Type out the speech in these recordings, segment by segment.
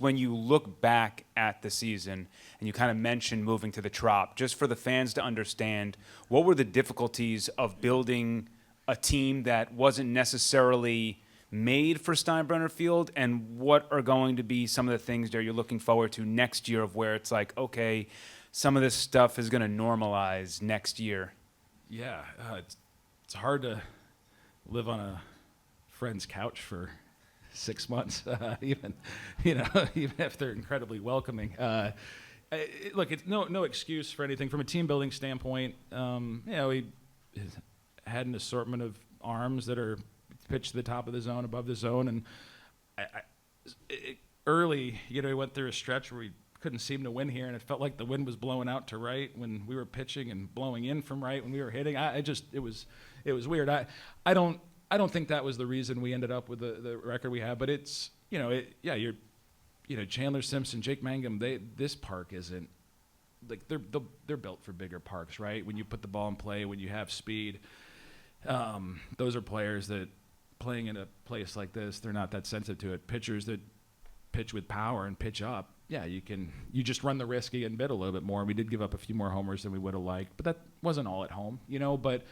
When you look back at the season, and you kind of mentioned moving to the Trop, just for the fans to understand, what were the difficulties of building a team that wasn't necessarily made for Steinbrenner Field, and what are going to be some of the things that you're looking forward to next year of where it's like, okay, some of this stuff is going to normalize next year? Yeah, it's hard to live on a friend's couch for 6 months, even even if they're incredibly welcoming. Look, it's no excuse for anything from a team building standpoint. We had an assortment of arms that are pitched to the top of the zone, above the zone, and early, we went through a stretch where we couldn't seem to win here, and it felt like the wind was blowing out to right when we were pitching and blowing in from right when we were hitting. It was weird. I don't think that was the reason we ended up with the record we have, but it's Chandler Simpson, Jake Mangum. This park isn't like they're built for bigger parks, right? When you put the ball in play, when you have speed, those are players that playing in a place like this, they're not that sensitive to it. Pitchers that pitch with power and pitch up, you just run the risk and bid a little bit more. We did give up a few more homers than we would have liked, but that wasn't all at home, But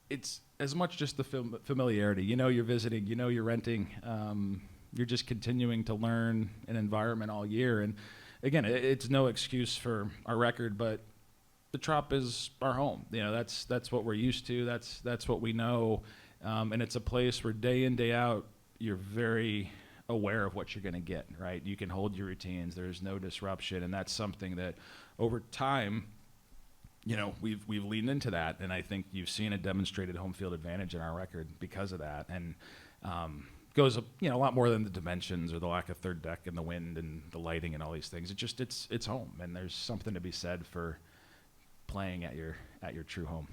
it's as much just the familiarity. You're visiting, you're renting. You're just continuing to learn an environment all year. And again, it's no excuse for our record, but the Trop is our home. That's what we're used to. That's what we know. And it's a place where day in, day out, you're very aware of what you're going to get, right? You can hold your routines. There's no disruption. And that's something that over time, we've leaned into that, and I think you've seen a demonstrated home field advantage in our record because of that. And goes a lot more than the dimensions or the lack of third deck and the wind and the lighting and all these things. It's home, and there's something to be said for playing at your true home.